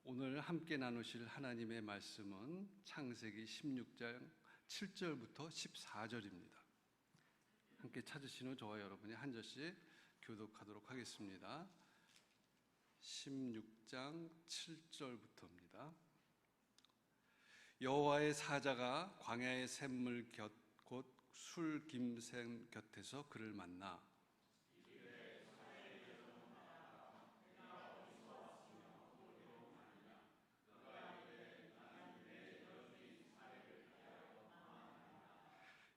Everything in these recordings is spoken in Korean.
오늘 함께 나누실 하나님의 말씀은 창세기 16장 7절부터 14절입니다. 함께 찾으신 후 저와 여러분이 한 절씩 교독하도록 하겠습니다. 16장 7절부터입니다. 여호와의 사자가 광야의 샘물 곁 곧 술김샘 곁에서 그를 만나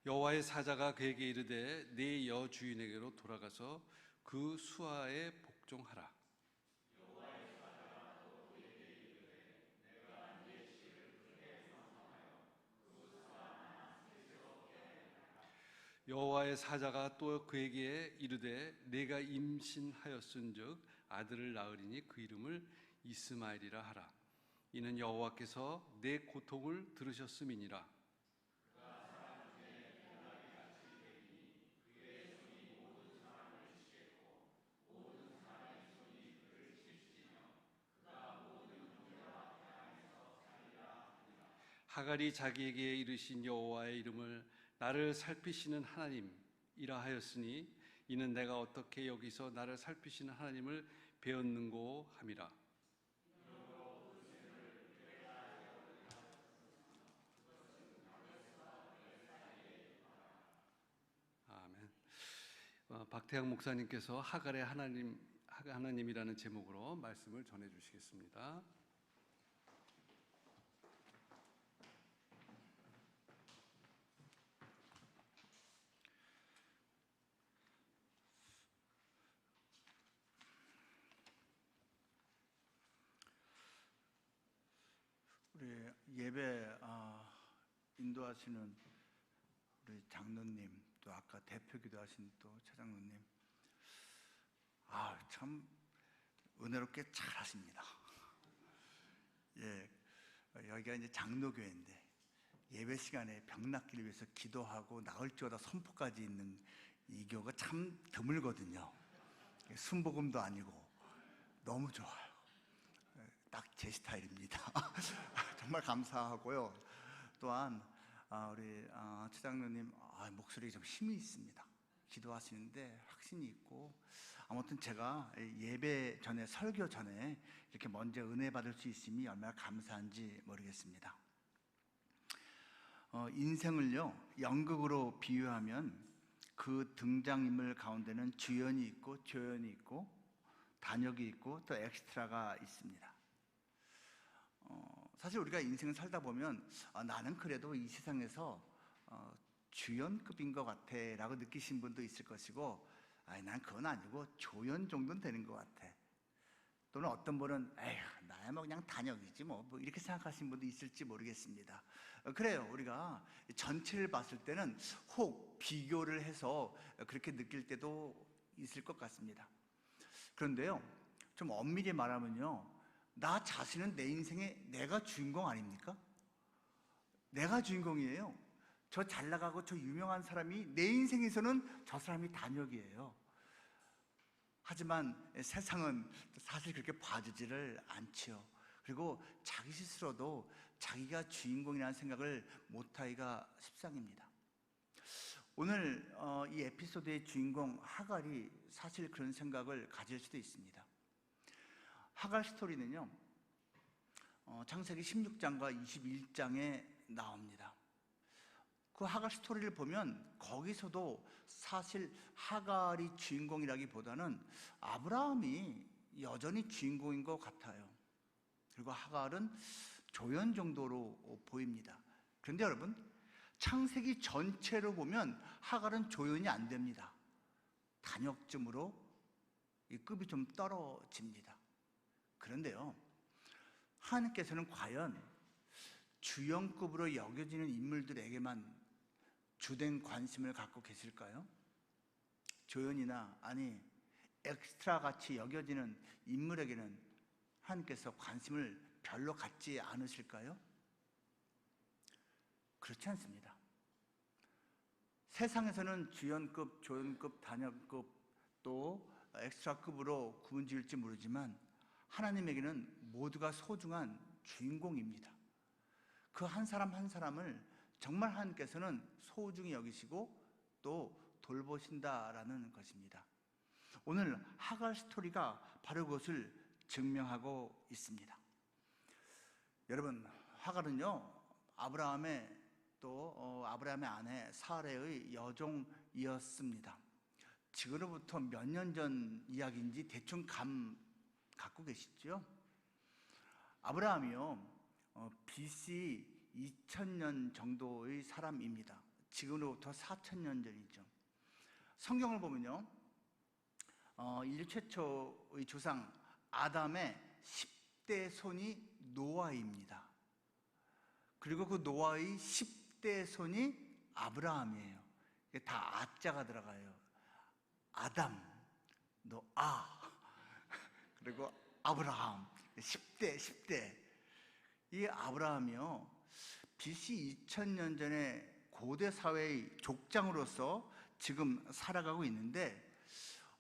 여호와의 사자가 그에게 이르되 네 여주인에게로 돌아가서 그 수하에 복종하라. 여호와의 사자가 또 그에게 이르되 내가 임신하였은즉 아들을 낳으리니 그 이름을 이스마엘이라 하라. 이는 여호와께서 내 고통을 들으셨음이니라. 하갈이 자기에게 이르신 여호와의 이름을 나를 살피시는 하나님이라 하였으니 이는 내가 어떻게 여기서 나를 살피시는 하나님을 배웠는고 함이라. 아멘. 박태양 목사님께서 하갈의 하나님이라는 제목으로 말씀을 전해 주시겠습니다. 우리 예배 인도하시는 우리 장로님, 또 아까 대표기도 하신 또 차장로님, 참 은혜롭게 잘하십니다. 예, 여기가 이제 장로교회인데 예배 시간에 병 낫기를 위해서 기도하고 나을지어다 선포까지 있는 이 교가 참 드물거든요. 순복음도 아니고 너무 좋아요. 딱 제 스타일입니다. 정말 감사하고요. 또한 우리 최장로님 목소리에 좀 힘이 있습니다. 기도하시는데 확신이 있고, 아무튼 제가 예배 전에, 설교 전에 이렇게 먼저 은혜 받을 수 있음이 얼마나 감사한지 모르겠습니다. 인생을요 연극으로 비유하면 그 등장인물 가운데는 주연이 있고 조연이 있고 단역이 있고 또 엑스트라가 있습니다. 사실 우리가 인생을 살다 보면 나는 그래도 이 세상에서 주연급인 것 같아 라고 느끼신 분도 있을 것이고, 난 그건 아니고 조연 정도는 되는 것 같아, 또는 어떤 분은 에휴 나야 뭐 그냥 단역이지 뭐 이렇게 생각하시는 분도 있을지 모르겠습니다. 그래요, 우리가 전체를 봤을 때는 혹 비교를 해서 그렇게 느낄 때도 있을 것 같습니다. 그런데요, 좀 엄밀히 말하면요, 나 자신은 내 인생에 내가 주인공 아닙니까? 내가 주인공이에요. 저 잘나가고 저 유명한 사람이 내 인생에서는 저 사람이 단역이에요. 하지만 세상은 사실 그렇게 봐주지를 않지요. 그리고 자기 스스로도 자기가 주인공이라는 생각을 못하기가 십상입니다. 오늘 이 에피소드의 주인공 하갈이 사실 그런 생각을 가질 수도 있습니다. 하갈 스토리는요 창세기 16장과 21장에 나옵니다. 그 하갈 스토리를 보면 거기서도 사실 하갈이 주인공이라기보다는 아브라함이 여전히 주인공인 것 같아요. 그리고 하갈은 조연 정도로 보입니다. 그런데 여러분, 창세기 전체로 보면 하갈은 조연이 안 됩니다. 단역쯤으로 이 급이 좀 떨어집니다. 그런데요, 하나님께서는 과연 주연급으로 여겨지는 인물들에게만 주된 관심을 갖고 계실까요? 조연이나 엑스트라 같이 여겨지는 인물에게는 하나님께서 관심을 별로 갖지 않으실까요? 그렇지 않습니다. 세상에서는 주연급, 조연급, 단역급 또 엑스트라급으로 구분 지을지 모르지만 하나님에게는 모두가 소중한 주인공입니다. 그 한 사람 한 사람을 정말 하나님께서는 소중히 여기시고 또 돌보신다라는 것입니다. 오늘 하갈 스토리가 바로 그것을 증명하고 있습니다. 여러분, 하갈은요, 아브라함의 아내 사레의 여종이었습니다. 지금으로부터 몇 년 전 이야기인지 대충 감 갖고 계시죠? 아브라함이요, BC 2000년 정도의 사람입니다. 지금으로부터 4000년 전이죠. 성경을 보면요, 인류 최초의 조상 아담의 10대 손이 노아입니다. 그리고 그 노아의 10대 손이 아브라함이에요. 이게 다 아자가 들어가요. 아담, 노아, 그리고 아브라함. 10대. 이 아브라함이요, BC 2000년 전에 고대 사회의 족장으로서 지금 살아가고 있는데,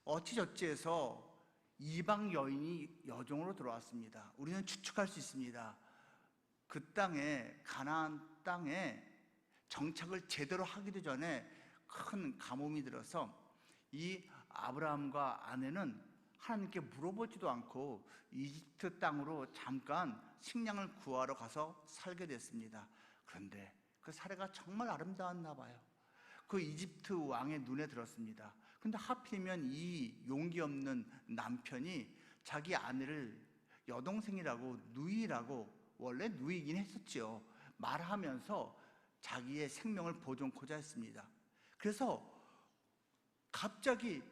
어찌저찌해서 이방 여인이 여종으로 들어왔습니다. 우리는 추측할 수 있습니다. 그 땅에, 가나안 땅에 정착을 제대로 하기도 전에 큰 가뭄이 들어서 이 아브라함과 아내는 하나님께 물어보지도 않고 이집트 땅으로 잠깐 식량을 구하러 가서 살게 됐습니다. 그런데 그 사례가 정말 아름다웠나 봐요. 그 이집트 왕의 눈에 들었습니다. 근데 하필이면 이 용기 없는 남편이 자기 아내를 여동생이라고, 누이라고, 원래 누이긴 했었죠, 말하면서 자기의 생명을 보존코자 했습니다. 그래서 갑자기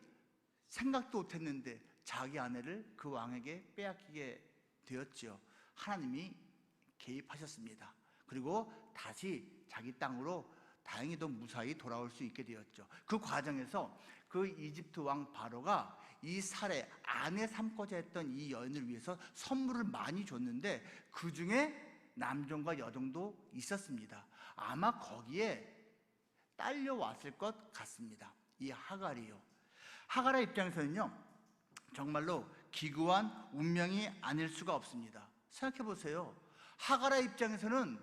생각도 못했는데 자기 아내를 그 왕에게 빼앗기게 되었죠. 하나님이 개입하셨습니다. 그리고 다시 자기 땅으로 다행히도 무사히 돌아올 수 있게 되었죠. 그 과정에서 그 이집트 왕 바로가 이 사례, 아내 삼고자 했던 이 여인을 위해서 선물을 많이 줬는데 그 중에 남종과 여종도 있었습니다. 아마 거기에 딸려왔을 것 같습니다. 이 하갈이요. 하갈의 입장에서는요, 정말로 기구한 운명이 아닐 수가 없습니다. 생각해 보세요. 하갈의 입장에서는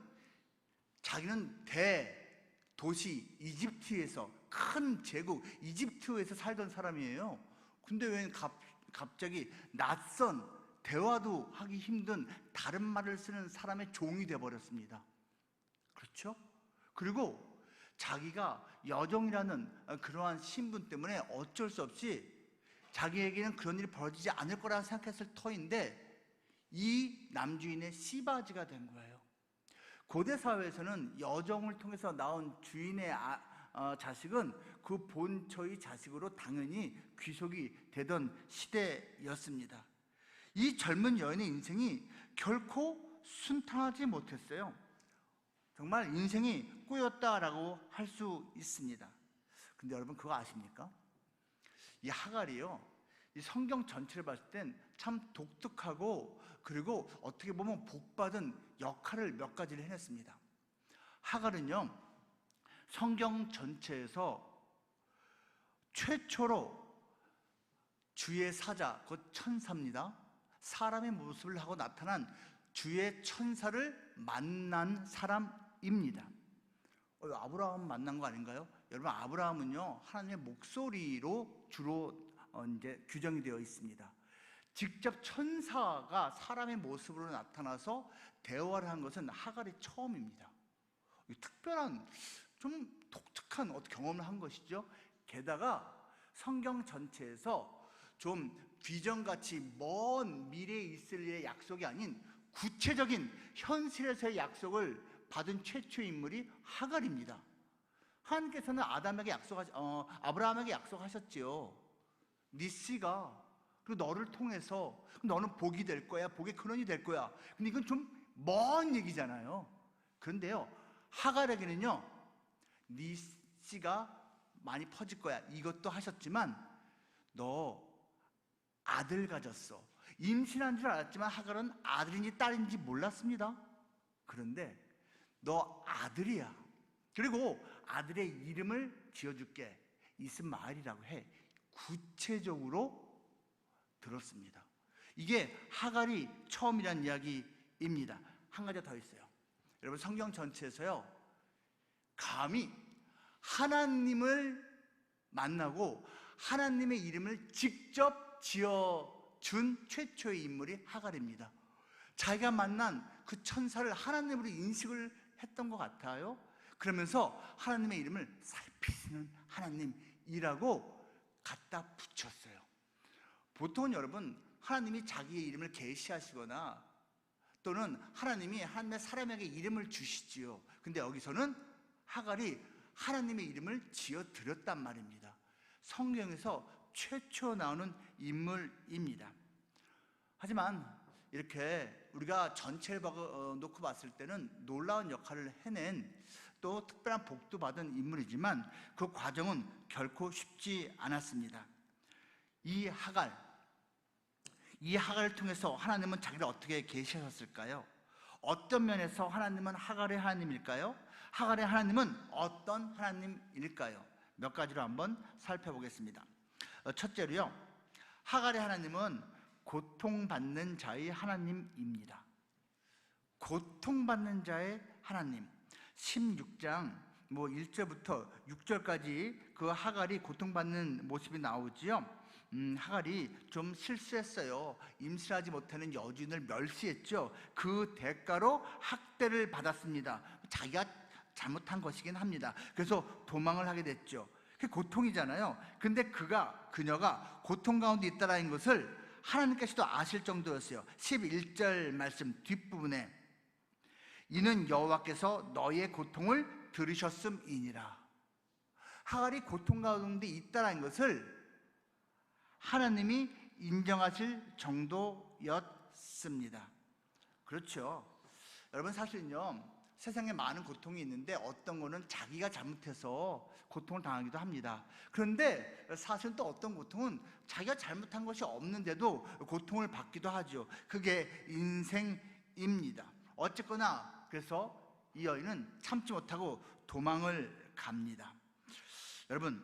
자기는 대도시 이집트에서, 큰 제국 이집트에서 살던 사람이에요. 근데 왜 갑자기 낯선, 대화도 하기 힘든 다른 말을 쓰는 사람의 종이 되어버렸습니다. 그렇죠? 그리고 자기가 여종이라는 그러한 신분 때문에 어쩔 수 없이 자기에게는 그런 일이 벌어지지 않을 거라 생각했을 터인데 이 남주인의 씨바지가 된 거예요. 고대 사회에서는 여종을 통해서 나온 주인의 자식은 그 본처의 자식으로 당연히 귀속이 되던 시대였습니다. 이 젊은 여인의 인생이 결코 순탄하지 못했어요. 정말 인생이 꼬였다라고 할 수 있습니다. 근데 여러분 그거 아십니까? 이 하갈이요, 이 성경 전체를 봤을 땐 참 독특하고 그리고 어떻게 보면 복받은 역할을 몇 가지를 해냈습니다. 하갈은요, 성경 전체에서 최초로 주의 사자, 곧 천사입니다. 사람의 모습을 하고 나타난 주의 천사를 만난 사람입니다. 아브라함 만난 거 아닌가요? 여러분, 아브라함은요, 하나님의 목소리로 주로 이제 규정이 되어 있습니다. 직접 천사가 사람의 모습으로 나타나서 대화를 한 것은 하갈이 처음입니다. 특별한, 좀 독특한 경험을 한 것이죠. 게다가 성경 전체에서 좀 비전같이 먼 미래에 있을 일의 약속이 아닌 구체적인 현실에서의 약속을 받은 최초의 인물이 하갈입니다. 하나님께서는 아브라함에게 약속하셨지요. 네 씨가, 그리고 너를 통해서 너는 복이 될 거야, 복의 근원이 될 거야. 근데 이건 좀 먼 얘기잖아요. 그런데요, 하갈에게는요, 네 씨가 많이 퍼질 거야, 이것도 하셨지만 너 아들 가졌어. 임신한 줄 알았지만 하갈은 아들인지 딸인지 몰랐습니다. 그런데 너 아들이야. 그리고 아들의 이름을 지어줄게. 이스마엘이라고 해. 구체적으로 들었습니다. 이게 하갈이 처음이란 이야기입니다. 한 가지 더 있어요. 여러분, 성경 전체에서요, 감히 하나님을 만나고 하나님의 이름을 직접 지어준 최초의 인물이 하갈입니다. 자기가 만난 그 천사를 하나님으로 인식을 했던 것 같아요. 그러면서 하나님의 이름을 살피시는 하나님이라고 갖다 붙였어요. 보통은 여러분, 하나님이 자기의 이름을 계시하시거나 또는 하나님이 하나님의 사람에게 이름을 주시지요. 근데 여기서는 하갈이 하나님의 이름을 지어드렸단 말입니다. 성경에서 최초 나오는 인물입니다. 하지만 이렇게 우리가 전체를 놓고 봤을 때는 놀라운 역할을 해낸, 또 특별한 복도 받은 인물이지만 그 과정은 결코 쉽지 않았습니다. 이 하갈을 통해서 하나님은 자기를 어떻게 계시하셨을까요? 어떤 면에서 하나님은 하갈의 하나님일까요? 하갈의 하나님은 어떤 하나님일까요? 몇 가지로 한번 살펴보겠습니다. 첫째로요, 하갈의 하나님은 고통받는 자의 하나님입니다. 고통받는 자의 하나님. 16장 1절부터 6절까지 그 하갈이 고통받는 모습이 나오지요. 하갈이 좀 실수했어요. 임신하지 못하는 여주인을 멸시했죠. 그 대가로 학대를 받았습니다. 자기가 잘못한 것이긴 합니다. 그래서 도망을 하게 됐죠. 그게 고통이잖아요. 근데 그녀가 고통 가운데 있다라는 것을 하나님께서도 아실 정도였어요. 11절 말씀 뒷부분에 이는 여호와께서 너의 고통을 들으셨음이니라. 하갈이 고통 가운데 있다라는 것을 하나님이 인정하실 정도였습니다. 그렇죠. 여러분, 사실은요, 세상에 많은 고통이 있는데 어떤 거는 자기가 잘못해서 고통을 당하기도 합니다. 그런데 사실은 또 어떤 고통은 자기가 잘못한 것이 없는데도 고통을 받기도 하죠. 그게 인생입니다. 어쨌거나 그래서 이 여인은 참지 못하고 도망을 갑니다. 여러분,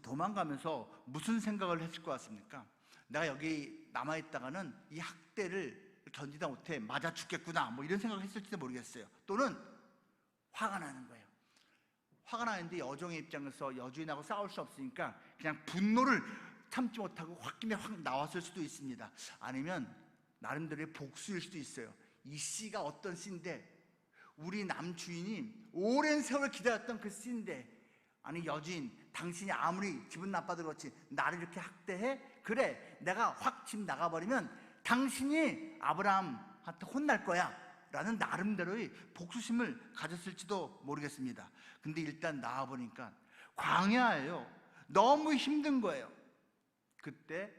도망가면서 무슨 생각을 했을 것 같습니까? 내가 여기 남아있다가는 이 학대를 견디다 못해 맞아 죽겠구나, 이런 생각을 했을지도 모르겠어요. 또는 화가 나는 거예요. 화가 나는데 여종의 입장에서 여주인하고 싸울 수 없으니까 그냥 분노를 참지 못하고 홧김에 확 나왔을 수도 있습니다. 아니면 나름대로의 복수일 수도 있어요. 이 씨가 어떤 씨인데, 우리 남주인이 오랜 세월 기다렸던 그 씨인데, 아니 여주인, 당신이 아무리 기분 나빠도 그렇지 나를 이렇게 학대해? 그래, 내가 확 집 나가버리면 당신이 아브라함한테 혼날 거야 라는 나름대로의 복수심을 가졌을지도 모르겠습니다. 근데 일단 나와보니까 광야예요. 너무 힘든 거예요. 그때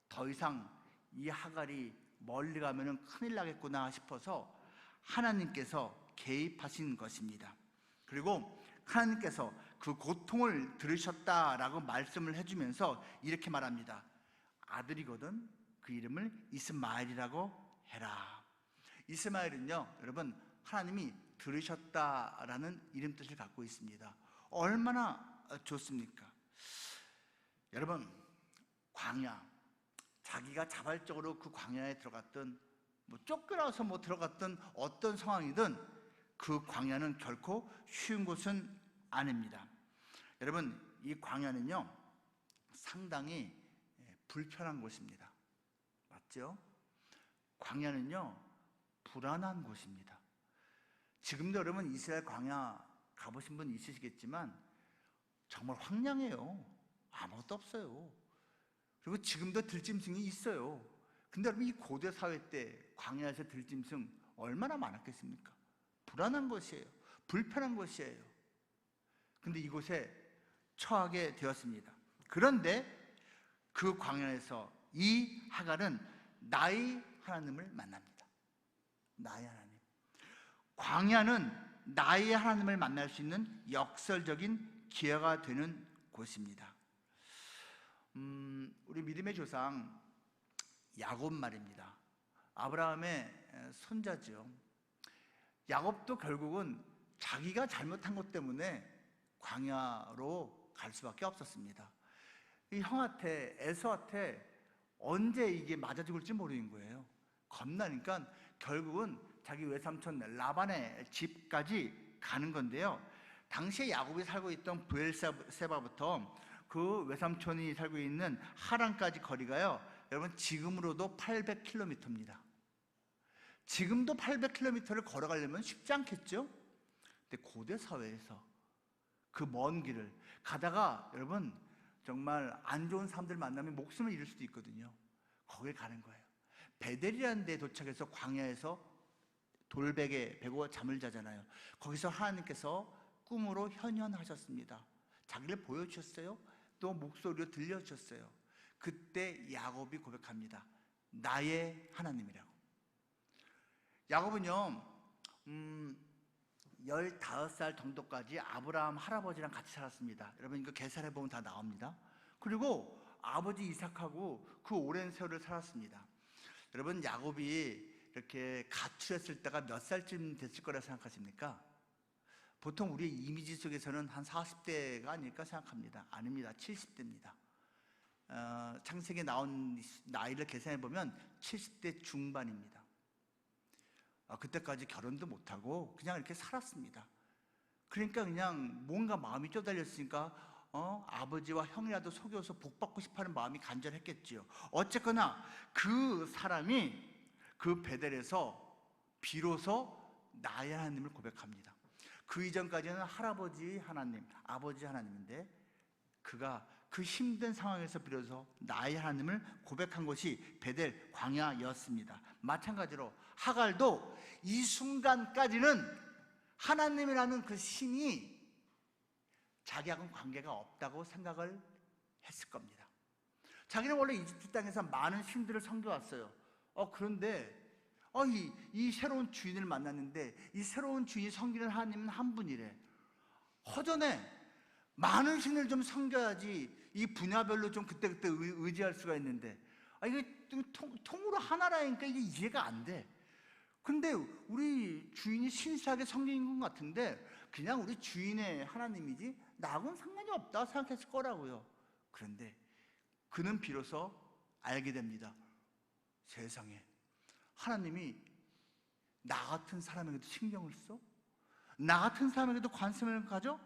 더 이상 이 하갈이 멀리 가면 큰일 나겠구나 싶어서 하나님께서 개입하신 것입니다. 그리고 하나님께서 그 고통을 들으셨다라고 말씀을 해주면서 이렇게 말합니다. 아들이거든 그 이름을 이스마엘이라고 해라. 이스마엘은요, 여러분, 하나님이 들으셨다라는 이름 뜻을 갖고 있습니다. 얼마나 좋습니까? 여러분, 광야, 자기가 자발적으로 그 광야에 들어갔던, 쫓겨나서 들어갔던 어떤 상황이든 그 광야는 결코 쉬운 곳은 아닙니다. 여러분, 이 광야는요 상당히 불편한 곳입니다. 맞죠? 광야는요 불안한 곳입니다. 지금도 여러분 이스라엘 광야 가보신 분 있으시겠지만 정말 황량해요. 아무것도 없어요. 그리고 지금도 들짐승이 있어요. 근데 여러분, 이 고대 사회 때 광야에서 들짐승 얼마나 많았겠습니까? 불안한 곳이에요. 불편한 곳이에요. 근데 이곳에 처하게 되었습니다. 그런데 그 광야에서 이 하갈은 나의 하나님을 만납니다. 나의 하나님. 광야는 나의 하나님을 만날 수 있는 역설적인 기회가 되는 곳입니다. 우리 믿음의 조상 야곱 말입니다. 아브라함의 손자죠. 야곱도 결국은 자기가 잘못한 것 때문에 광야로 갈 수밖에 없었습니다. 이 형한테, 에서한테 언제 이게 맞아 죽을지 모르는 거예요. 겁나니까 결국은 자기 외삼촌 라반의 집까지 가는 건데요. 당시에 야곱이 살고 있던 브엘세바부터 그 외삼촌이 살고 있는 하란까지 거리가요, 여러분 지금으로도 800km입니다. 지금도 800km를 걸어가려면 쉽지 않겠죠? 근데 고대 사회에서 그 먼 길을 가다가 여러분 정말 안 좋은 사람들 만나면 목숨을 잃을 수도 있거든요. 거길 가는 거예요. 베델이라는 데에 도착해서 광야에서 돌베개 베고 잠을 자잖아요. 거기서 하나님께서 꿈으로 현현하셨습니다. 자기를 보여주셨어요. 또 목소리로 들려주셨어요. 그때 야곱이 고백합니다. 나의 하나님이라고. 야곱은요 15살 정도까지 아브라함 할아버지랑 같이 살았습니다. 여러분 이거 계산해 보면 다 나옵니다. 그리고 아버지 이삭하고 그 오랜 세월을 살았습니다. 여러분 야곱이 이렇게 가출했을 때가 몇 살쯤 됐을 거라 생각하십니까? 보통 우리 이미지 속에서는 한 40대가 아닐까 생각합니다. 아닙니다. 70대입니다. 창세기에 나온 나이를 계산해 보면 70대 중반입니다. 그때까지 결혼도 못하고 그냥 이렇게 살았습니다. 그러니까 그냥 뭔가 마음이 쪼달렸으니까 아버지와 형이라도 속여서 복받고 싶어하는 마음이 간절했겠지요. 어쨌거나 그 사람이 그 베델에서 비로소 나의 하나님을 고백합니다. 그 이전까지는 할아버지 하나님, 아버지 하나님인데 그가 그 힘든 상황에서 비로소 나의 하나님을 고백한 것이 베델 광야였습니다. 마찬가지로 하갈도 이 순간까지는 하나님이라는 그 신이 자기하고는 관계가 없다고 생각을 했을 겁니다. 자기는 원래 이집트 땅에서 많은 신들을 섬겨왔어요. 그런데 이 새로운 주인을 만났는데 이 새로운 주인이 섬기는 하나님은 한 분이래. 허전해. 많은 신을 좀 섬겨야지 이 분야별로 좀 그때그때 의지할 수가 있는데 이게 통으로 하나라니까 이게 이해가 안 돼. 근데 우리 주인이 신실하게 섬긴 것 같은데 그냥 우리 주인의 하나님이지 나하고는 상관이 없다 생각했을 거라고요. 그런데 그는 비로소 알게 됩니다. 세상에 하나님이 나 같은 사람에게도 신경을 써? 나 같은 사람에게도 관심을 가져?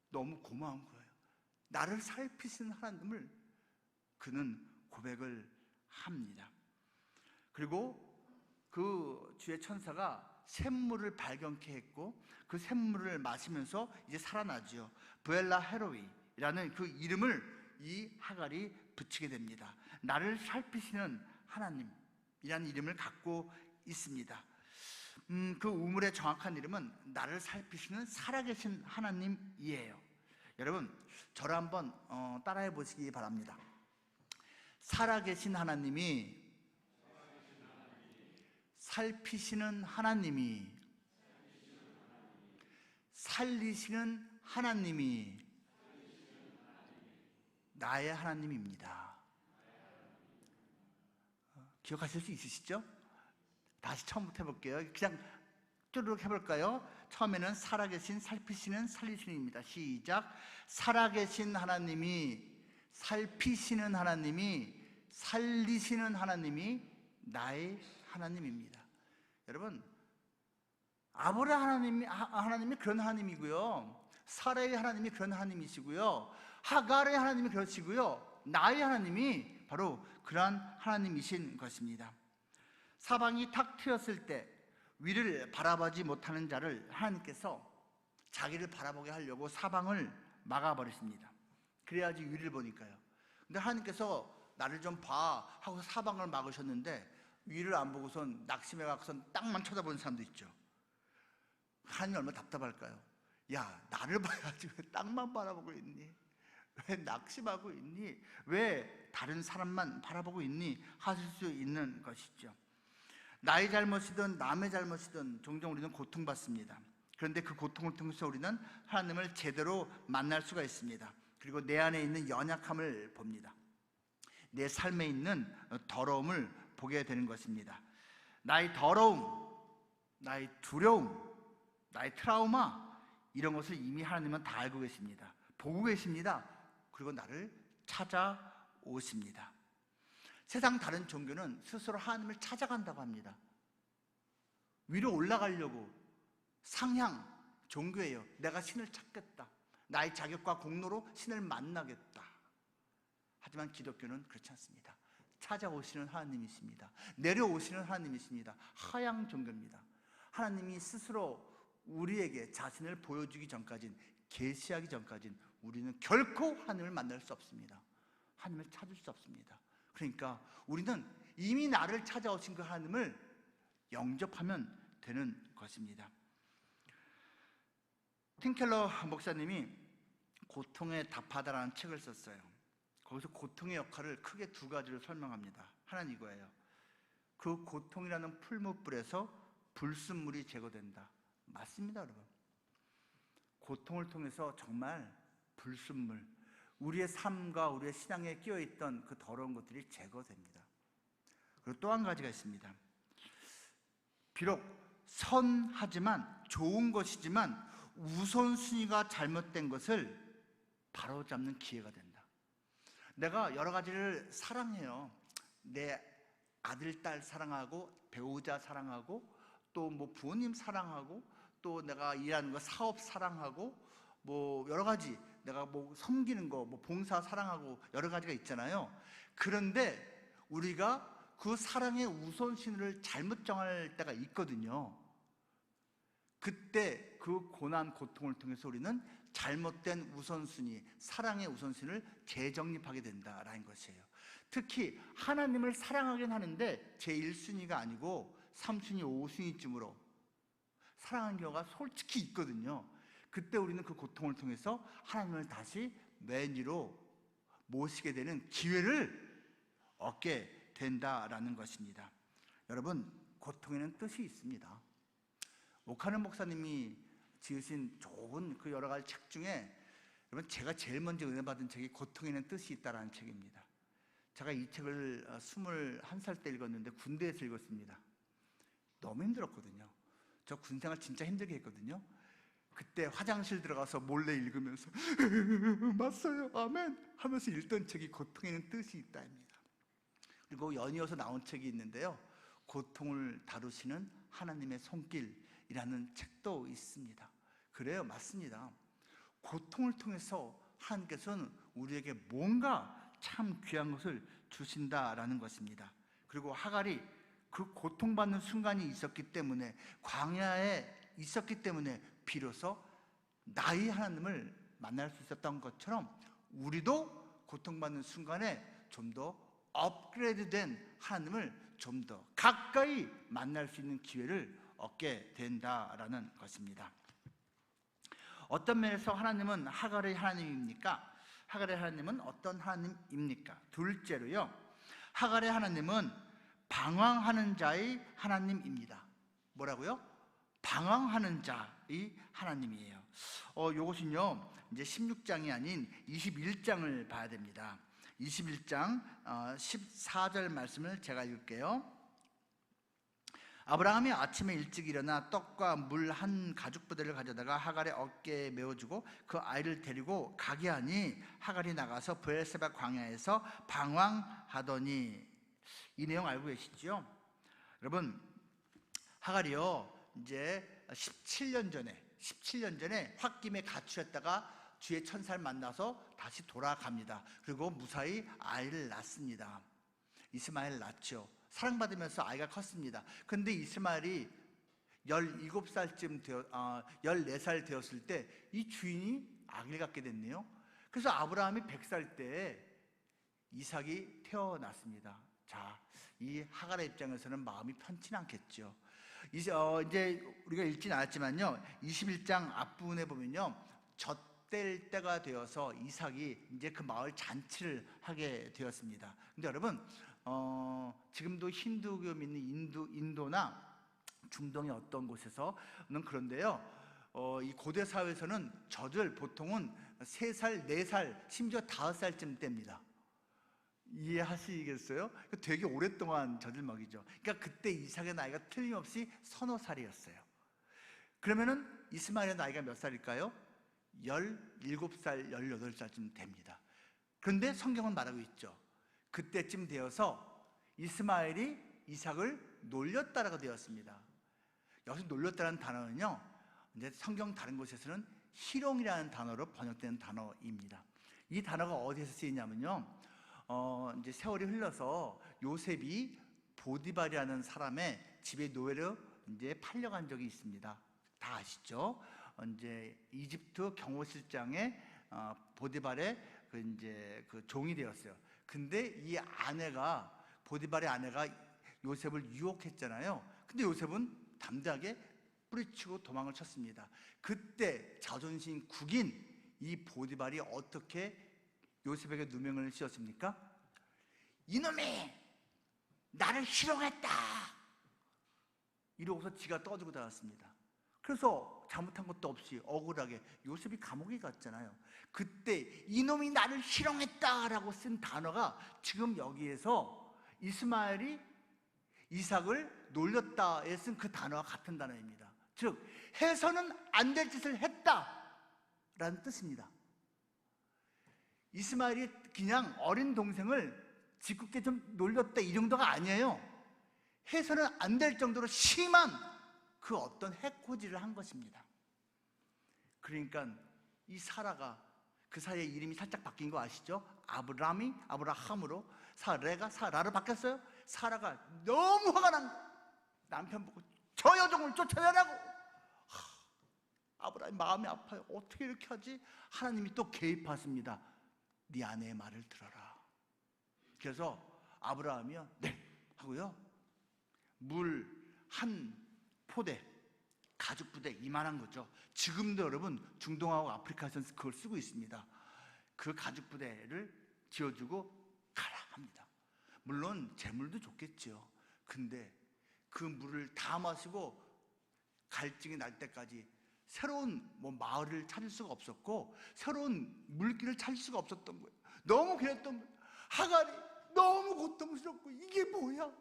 너무 고마운 거예요. 나를 살피시는 하나님을 그는 고백을 합니다. 그리고 그 주의 천사가 샘물을 발견케 했고 그 샘물을 마시면서 이제 살아나죠. 브엘라 헤로이라는 그 이름을 이 하갈이 붙이게 됩니다. 나를 살피시는 하나님이라는 이름을 갖고 있습니다. 그 우물의 정확한 이름은 나를 살피시는 살아계신 하나님이에요. 여러분 저를 한번 따라해 보시기 바랍니다. 살아계신 하나님이 살피시는 하나님이 살리시는 하나님이 나의 하나님입니다. 기억하실 수 있으시죠? 다시 처음부터 해볼게요. 그냥 쭈르륵 해볼까요? 처음에는 살아계신, 살피시는, 살리시는입니다. 시작. 살아계신 하나님이, 살피시는 하나님이, 살리시는 하나님이 나의 하나님입니다. 여러분, 아브라함 하나님이 그런 하나님이고요, 사라의 하나님이 그런 하나님이시고요, 하갈의 하나님이 그러시고요, 나의 하나님이 바로 그러한 하나님이신 것입니다. 사방이 탁 트였을 때 위를 바라보지 못하는 자를 하나님께서 자기를 바라보게 하려고 사방을 막아버리십니다. 그래야지 위를 보니까요. 근데 하나님께서 나를 좀 봐 하고 사방을 막으셨는데 위를 안 보고선 낙심해 갖고선 땅만 쳐다보는 사람도 있죠. 하나님 얼마나 답답할까요? 야, 나를 봐야지 왜 땅만 바라보고 있니? 왜 낙심하고 있니? 왜 다른 사람만 바라보고 있니? 하실 수 있는 것이죠. 나의 잘못이든 남의 잘못이든 종종 우리는 고통받습니다. 그런데 그 고통을 통해서 우리는 하나님을 제대로 만날 수가 있습니다. 그리고 내 안에 있는 연약함을 봅니다. 내 삶에 있는 더러움을 보게 되는 것입니다. 나의 더러움, 나의 두려움, 나의 트라우마, 이런 것을 이미 하나님은 다 알고 계십니다. 보고 계십니다. 그리고 나를 찾아오십니다. 세상 다른 종교는 스스로 하나님을 찾아간다고 합니다. 위로 올라가려고 상향 종교예요. 내가 신을 찾겠다. 나의 자격과 공로로 신을 만나겠다. 하지만 기독교는 그렇지 않습니다. 찾아오시는 하나님이십니다. 내려오시는 하나님이십니다. 하향 종교입니다. 하나님이 스스로 우리에게 자신을 보여주기 전까진, 계시하기 전까진 우리는 결코 하나님을 만날 수 없습니다. 하나님을 찾을 수 없습니다. 그러니까 우리는 이미 나를 찾아오신 그 하나님을 영접하면 되는 것입니다. 팀켈러 목사님이 고통에 답하다라는 책을 썼어요. 거기서 고통의 역할을 크게 두 가지로 설명합니다. 하나는 이거예요. 그 고통이라는 풀무불에서 불순물이 제거된다. 맞습니다, 여러분. 고통을 통해서 정말 불순물, 우리의 삶과 우리의 신앙에 끼어있던 그 더러운 것들이 제거됩니다. 그리고 또 한 가지가 있습니다. 비록 선하지만, 좋은 것이지만 우선순위가 잘못된 것을 바로잡는 기회가 된다. 내가 여러 가지를 사랑해요. 내 아들, 딸 사랑하고, 배우자 사랑하고, 또 뭐 부모님 사랑하고, 또 내가 일하는 거 사업 사랑하고, 뭐 여러 가지 내가 뭐 섬기는 거, 뭐 봉사 사랑하고 여러 가지가 있잖아요. 그런데 우리가 그 사랑의 우선순위를 잘못 정할 때가 있거든요. 그때 그 고난, 고통을 통해서 우리는 잘못된 우선순위, 사랑의 우선순위를 재정립하게 된다라는 것이에요. 특히 하나님을 사랑하긴 하는데 제1순위가 아니고 3순위, 5순위쯤으로 사랑하는 경우가 솔직히 있거든요. 그때 우리는 그 고통을 통해서 하나님을 다시 맨 위로 모시게 되는 기회를 얻게 된다라는 것입니다. 여러분, 고통에는 뜻이 있습니다. 오카는 목사님이 지으신 좋은 그 여러 가지 책 중에 여러분, 제가 제일 먼저 은혜 받은 책이 고통에는 뜻이 있다라는 책입니다. 제가 이 책을 21살 때 읽었는데 군대에서 읽었습니다. 너무 힘들었거든요. 저 군생활 진짜 힘들게 했거든요. 그때 화장실 들어가서 몰래 읽으면서 맞어요, 아멘 하면서 읽던 책이 고통에는 뜻이 있다입니다. 그리고 연이어서 나온 책이 있는데요, 고통을 다루시는 하나님의 손길이라는 책도 있습니다. 그래요, 맞습니다. 고통을 통해서 하나님께서는 우리에게 뭔가 참 귀한 것을 주신다라는 것입니다. 그리고 하갈이 그 고통받는 순간이 있었기 때문에, 광야에 있었기 때문에 비로소 나의 하나님을 만날 수 있었던 것처럼 우리도 고통받는 순간에 좀 더 업그레이드된 하나님을 좀 더 가까이 만날 수 있는 기회를 얻게 된다라는 것입니다. 어떤 면에서 하나님은 하갈의 하나님입니까? 하갈의 하나님은 어떤 하나님입니까? 둘째로요, 하갈의 하나님은 방황하는 자의 하나님입니다. 뭐라고요? 방황하는 자의 하나님이에요. 이것은요, 이제 16장이 아닌 21장을 봐야 됩니다. 21장 14절 말씀을 제가 읽을게요. 아브라함이 아침에 일찍 일어나 떡과 물 한 가죽 부대를 가져다가 하갈의 어깨에 메어주고 그 아이를 데리고 가게 하니 하갈이 나가서 브엘세바 광야에서 방황하더니. 이 내용 알고 계시죠? 여러분, 하갈이요, 이제 17년 전에 홧김에 가출했다가 주의 천사를 만나서 다시 돌아갑니다. 그리고 무사히 아이를 낳습니다. 이스마엘 낳죠. 사랑받으면서 아이가 컸습니다. 그런데 이스마엘이 14살 되었을 때 이 주인이 아기를 갖게 됐네요. 그래서 아브라함이 100살 때 이삭이 태어났습니다. 자, 이 하갈의 입장에서는 마음이 편치는 않겠죠. 이제 우리가 읽진 않았지만요, 21장 앞부분에 보면요, 젖될 때가 되어서 이삭이 이제 그 마을 잔치를 하게 되었습니다. 근데 여러분, 지금도 힌두교 믿는 인도나 중동의 어떤 곳에서는 그런데요, 이 고대 사회에서는 젖을 보통은 3살, 4살, 심지어 5살쯤 뗍니다. 이해하시겠어요? 되게 오랫동안 젖을 먹이죠. 그러니까 그때 이삭의 나이가 틀림없이 서너 살이었어요. 그러면은 이스마엘의 나이가 몇 살일까요? 17살, 18살쯤 됩니다. 그런데 성경은 말하고 있죠. 그때쯤 되어서 이스마엘이 이삭을 놀렸다라고 되었습니다. 여기서 놀렸다는 단어는요, 이제 성경 다른 곳에서는 희롱이라는 단어로 번역되는 단어입니다. 이 단어가 어디에서 쓰이냐면요, 이제 세월이 흘러서 요셉이 보디발이라는 사람의 집에 노예로 이제 팔려간 적이 있습니다. 다 아시죠? 이제 이집트 경호실장의 보디발의 그 종이 되었어요. 근데 이 아내가, 보디발의 아내가 요셉을 유혹했잖아요. 근데 요셉은 담대하게 뿌리치고 도망을 쳤습니다. 그때 자존심 국인 이 보디발이 어떻게 요셉에게 누명을 씌웠습니까? 이놈이 나를 희롱했다! 이러고서 지가 떠들고 나왔습니다. 그래서 잘못한 것도 없이 억울하게 요셉이 감옥에 갔잖아요. 그때 이놈이 나를 희롱했다라고 쓴 단어가 지금 여기에서 이스마엘이 이삭을 놀렸다에 쓴 그 단어와 같은 단어입니다. 즉 해서는 안 될 짓을 했다라는 뜻입니다. 이스마엘이 그냥 어린 동생을 짓궂게 좀 놀렸다 이 정도가 아니에요. 해서는 안 될 정도로 심한 그 어떤 해코지를 한 것입니다. 그러니까 이 사라가 그 사이에 이름이 살짝 바뀐 거 아시죠? 아브라함이 아브라함으로 사레가 사라로 바뀌었어요. 사라가 너무 화가 난 거예요. 남편 보고 저 여종을 쫓아내라고. 아브라함이 마음이 아파요. 어떻게 이렇게 하지? 하나님이 또 개입하십니다. 네 아내의 말을 들어라. 그래서 아브라함이요, 네 하고요, 물 한 포대, 가죽 부대 이만한 거죠. 지금도 여러분 중동하고 아프리카에서는 그걸 쓰고 있습니다. 그 가죽 부대를 지어주고 가라 합니다. 물론 재물도 좋겠죠. 근데 그 물을 다 마시고 갈증이 날 때까지 새로운 마을을 찾을 수가 없었고 새로운 물길을 찾을 수가 없었던 거예요. 너무 그랬던 거예요. 하갈이 너무 고통스럽고 이게 뭐야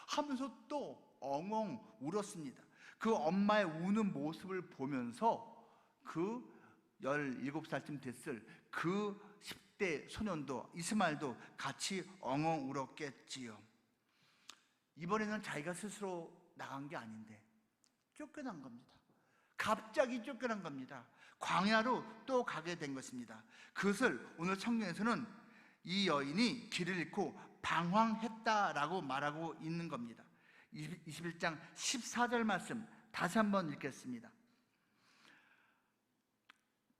하면서 또 엉엉 울었습니다. 그 엄마의 우는 모습을 보면서 그 17살쯤 됐을 그 10대 소년도 이스마엘도 같이 엉엉 울었겠지요. 이번에는 자기가 스스로 나간 게 아닌데 쫓겨난 겁니다. 갑자기 쫓겨난 겁니다. 광야로 또 가게 된 것입니다. 그것을 오늘 성경에서는 이 여인이 길을 잃고 방황했다라고 말하고 있는 겁니다. 21장 14절 말씀 다시 한번 읽겠습니다.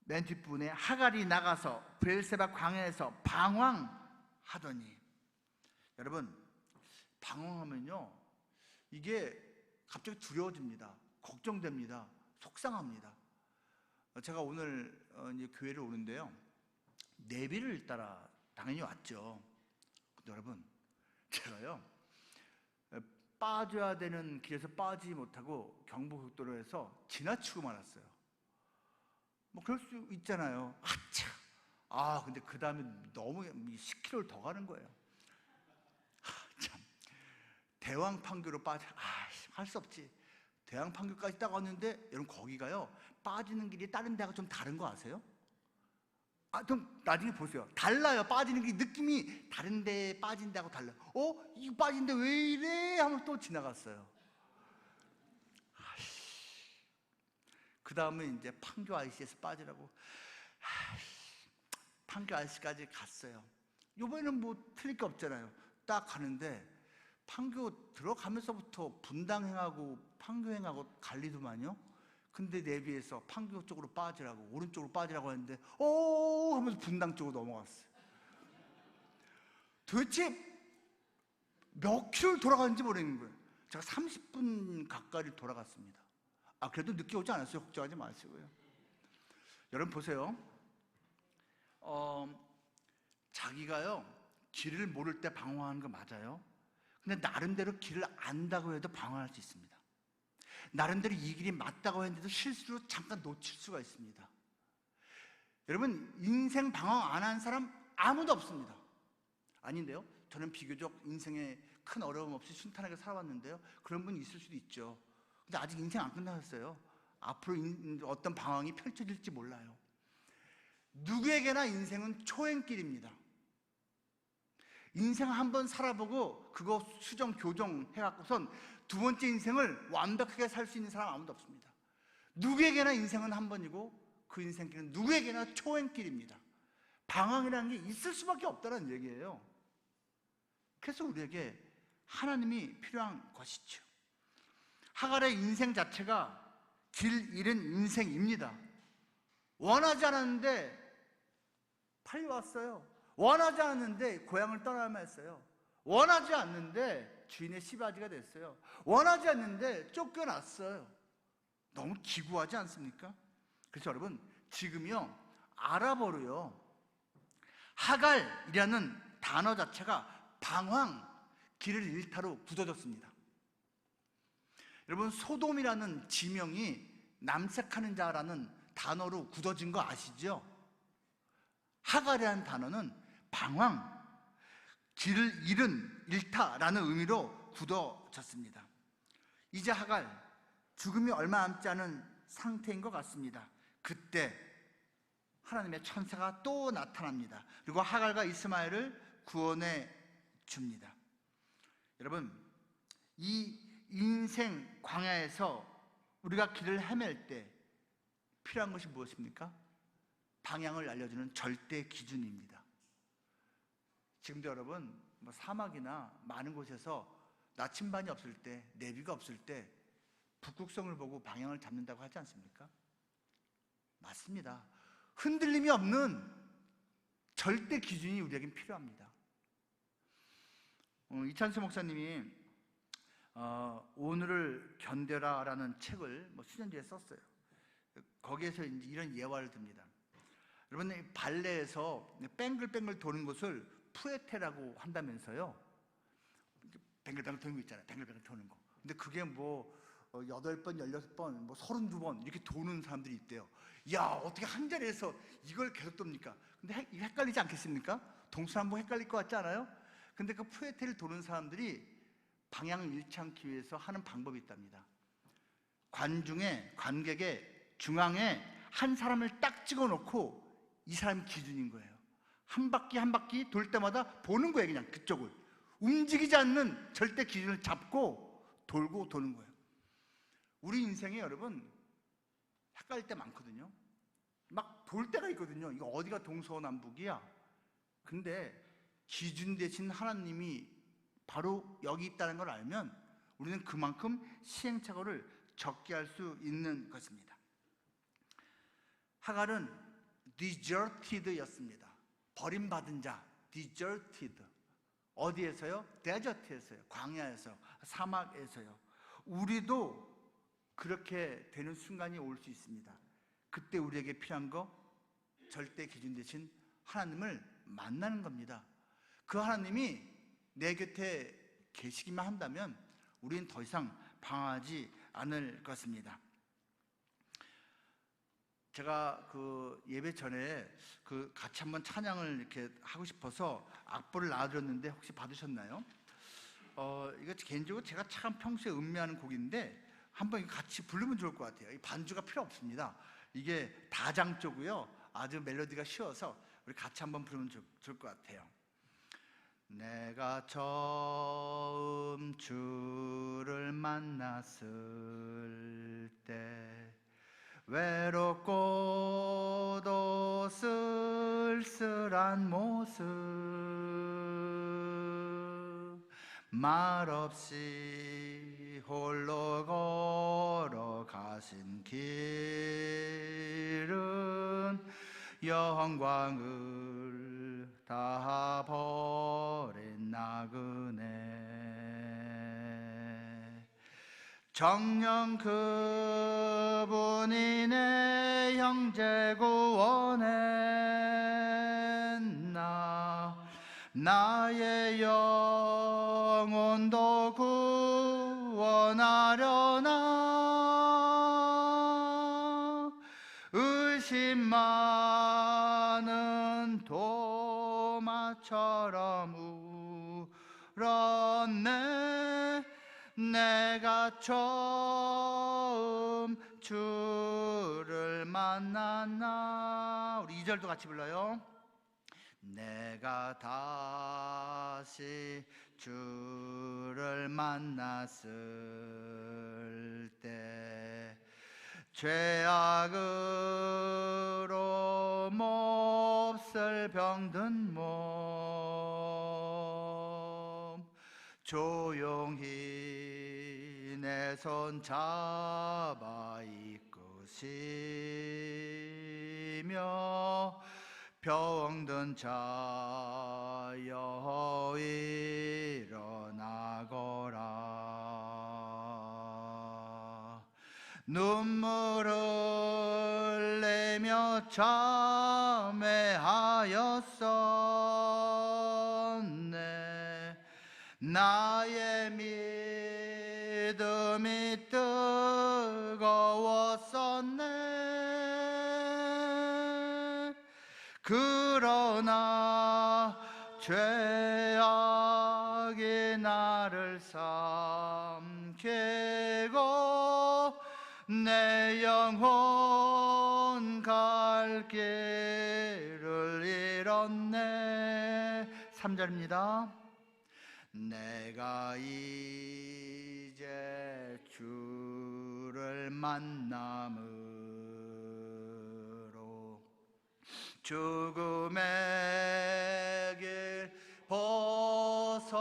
맨 뒷부분에 하갈이 나가서 브엘세바 광야에서 방황하더니, 여러분 방황하면요 이게 갑자기 두려워집니다. 걱정됩니다. 속상합니다. 제가 오늘 이제 교회를 오는데요, 내비를 따라 당연히 왔죠. 근데 여러분 제가요 빠져야 되는 길에서 빠지지 못하고 경부고속도로에서 지나치고 말았어요. 그럴 수 있잖아요. 근데 그 다음에 너무 10km를 더 가는 거예요. 참, 대왕판교로 할 수 없지. 대왕판교까지 딱 왔는데 여러분 거기가요 빠지는 길이 다른 데가 좀 다른 거 아세요? 좀 나중에 보세요. 달라요. 빠지는 게 느낌이 다른 데에 빠진 데하고 달라요. 이거 빠진데 왜 이래? 하면 또 지나갔어요. 그 다음에 이제 판교 IC에서 빠지라고 판교 IC까지 갔어요. 이번에는 틀릴 게 없잖아요. 딱 가는데 판교 들어가면서부터 분당행하고 판교행하고 갈리더만요. 근데 내비에서 판교 쪽으로 빠지라고, 오른쪽으로 빠지라고 했는데 하면서 분당 쪽으로 넘어갔어요. 도대체 몇 킬로를 돌아가는지 모르는 거예요. 제가 30분 가까이 돌아갔습니다. 그래도 늦게 오지 않았어요. 걱정하지 마시고요. 여러분 보세요. 자기가요 길을 모를 때 방황하는 거 맞아요. 근데 나름대로 길을 안다고 해도 방황할 수 있습니다. 나름대로 이 길이 맞다고 했는데도 실수로 잠깐 놓칠 수가 있습니다. 여러분 인생 방황 안 한 사람 아무도 없습니다. 아닌데요? 저는 비교적 인생에 큰 어려움 없이 순탄하게 살아왔는데요, 그런 분이 있을 수도 있죠. 근데 아직 인생 안 끝나셨어요. 앞으로 어떤 방황이 펼쳐질지 몰라요. 누구에게나 인생은 초행길입니다. 인생 한번 살아보고 그거 수정 교정 해갖고선 두 번째 인생을 완벽하게 살 수 있는 사람 아무도 없습니다. 누구에게나 인생은 한 번이고 그 인생길은 누구에게나 초행길입니다. 방황이라는 게 있을 수밖에 없다는 얘기예요. 그래서 우리에게 하나님이 필요한 것이죠. 하갈의 인생 자체가 길 잃은 인생입니다. 원하지 않았는데 팔려왔어요. 원하지 않았는데 고향을 떠나야만 했어요. 원하지 않는데 주인의 시바지가 됐어요. 원하지 않는데 쫓겨났어요. 너무 기구하지 않습니까? 그래서 여러분, 지금요 아랍어로요 하갈이라는 단어 자체가 방황, 길을 잃다로 굳어졌습니다. 여러분, 소돔이라는 지명이 남색하는 자라는 단어로 굳어진 거 아시죠? 하갈이라는 단어는 방황, 길을 잃은, 잃다라는 의미로 굳어졌습니다. 이제 하갈, 죽음이 얼마 남지 않은 상태인 것 같습니다. 그때 하나님의 천사가 또 나타납니다. 그리고 하갈과 이스마엘을 구원해 줍니다. 여러분, 이 인생 광야에서 우리가 길을 헤맬 때 필요한 것이 무엇입니까? 방향을 알려주는 절대 기준입니다. 지금도 여러분, 사막이나 많은 곳에서 나침반이 없을 때, 내비가 없을 때 북극성을 보고 방향을 잡는다고 하지 않습니까? 맞습니다. 흔들림이 없는 절대 기준이 우리에겐 필요합니다. 이찬수 목사님이 오늘을 견뎌라라는 책을 수년 전에 썼어요. 거기에서 이런 예화를 듭니다. 여러분, 발레에서 뱅글뱅글 도는 것을 푸에테라고 한다면서요. 뱅글뱅글 도는 거 있잖아요. 뱅글뱅글 도는 거. 근데 그게 8번, 16번, 32번 이렇게 도는 사람들이 있대요. 야, 어떻게 한 자리에서 이걸 계속 돕니까? 근데 헷갈리지 않겠습니까? 동서남북 헷갈릴 것 같지 않아요? 근데 그 푸에테를 도는 사람들이 방향을 잃지 않기 위해서 하는 방법이 있답니다. 관객의 중앙에 한 사람을 딱 찍어놓고 이 사람이 기준인 거예요. 한 바퀴 한 바퀴 돌 때마다 보는 거예요. 그냥 그쪽을 움직이지 않는 절대 기준을 잡고 돌고 도는 거예요. 우리 인생에 여러분 헷갈릴 때 많거든요. 막 돌 때가 있거든요. 이거 어디가 동서남북이야? 근데 기준 대신 하나님이 바로 여기 있다는 걸 알면 우리는 그만큼 시행착오를 적게 할 수 있는 것입니다. 하갈은 deserted였습니다. 버림받은 자, deserted. 어디에서요? 데저트에서요. 광야에서, 사막에서요. 우리도 그렇게 되는 순간이 올 수 있습니다. 그때 우리에게 필요한 거 절대 기준 대신 하나님을 만나는 겁니다. 그 하나님이 내 곁에 계시기만 한다면 우리는 더 이상 방황하지 않을 것입니다. 제가 그 예배 전에 같이 한번 찬양을 이렇게 하고 싶어서 악보를 놔드렸는데 혹시 받으셨나요? 이거 개인적으로 제가 참 평소에 음미하는 곡인데 한번 같이 부르면 좋을 것 같아요. 이 반주가 필요 없습니다. 이게 다장조고요. 아주 멜로디가 쉬워서 우리 같이 한번 부르면 좋을 것 같아요. 내가 처음 주를 만났을 때 외롭고도 쓸쓸한 모습 말없이 홀로 걸어가신 길은 영광을 다 버린 나그네 정녕 그분이 내 형제고 원했나 나의 영혼도 구원하려나 의심 많은 도마처럼 울었네 내가 처음 주를 만났나 우리 2절도 같이 불러요. 내가 다시 주를 만났을 때 죄악으로 몹쓸 병든 몸 조용히 내 손 잡아 이끄시며 병든 자여 일어나거라. 눈물을 내며 참회하였었네. 나의 믿음이 뜨거웠었네. 그러나 죄악이 나를 삼키고 내 영혼 갈 길을 잃었네. 3절입니다. 내가 이제 주를 만남으로 죽음의 길 벗어나려네.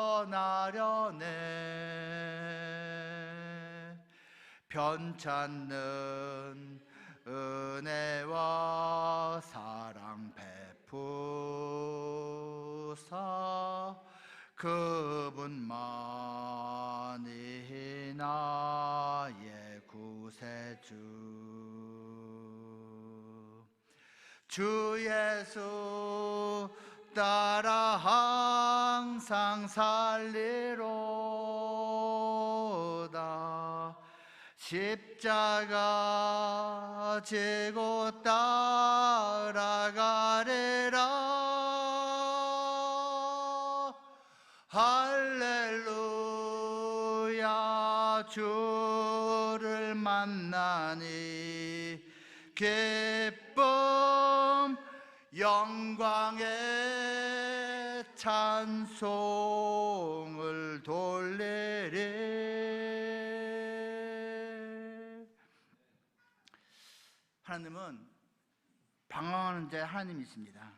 편찮는 은혜와 사랑 베푸사 그분만이 나의 구세주. 주 예수 따라 항상 살리로다. 십자가 지고 따라가리라. 할렐루야. 주를 만나니 기쁨 영광의 찬송을 돌리리. 하나님은 방황하는 자의 하나님이십니다.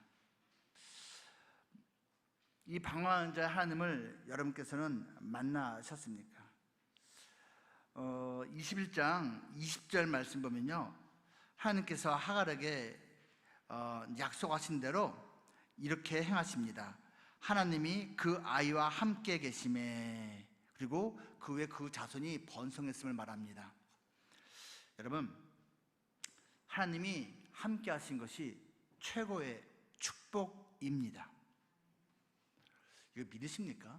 이 방황하는 자의 하나님을 여러분께서는 만나셨습니까? 21장 20절 말씀 보면요, 하나님께서 하갈에게 약속하신 대로 이렇게 행하십니다. 하나님이 그 아이와 함께 계심에, 그리고 그 후에 그 자손이 번성했음을 말합니다. 여러분, 하나님이 함께 하신 것이 최고의 축복입니다. 이거 믿으십니까?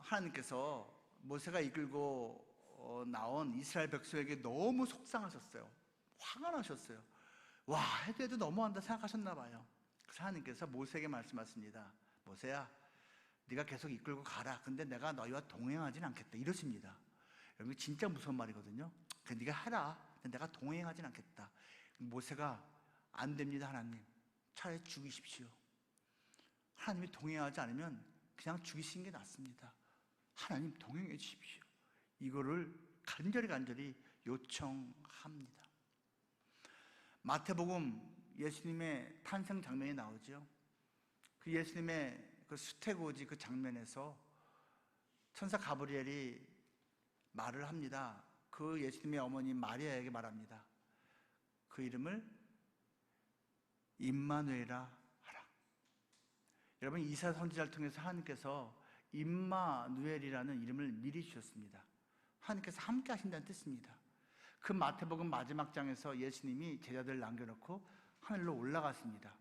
하나님께서 모세가 이끌고 나온 이스라엘 백성에게 너무 속상하셨어요. 화가 나셨어요. 와, 해도 너무한다 생각하셨나 봐요. 그래서 하나님께서 모세에게 말씀하십니다. 모세야, 네가 계속 이끌고 가라. 근데 내가 너희와 동행하진 않겠다. 이러십니다. 여러분, 진짜 무서운 말이거든요. 그래, 네가 해라. 근데 내가 동행하진 않겠다. 모세가 안 됩니다. 하나님, 차라리 죽이십시오. 하나님이 동행하지 않으면 그냥 죽이시는 게 낫습니다. 하나님, 동행해 주십시오. 이거를 간절히 요청합니다. 마태복음 예수님의 탄생 장면이 나오죠. 그 예수님의 그 수태고지 그 장면에서 천사 가브리엘이 말을 합니다. 그 예수님의 어머니 마리아에게 말합니다. 그 이름을 임마누엘이라 하라. 여러분, 이사야 선지자를 통해서 하나님께서 임마누엘이라는 이름을 미리 주셨습니다. 하나님께서 함께 하신다는 뜻입니다. 그 마태복음 마지막 장에서 예수님이 제자들을 남겨놓고 하늘로 올라갔습니다.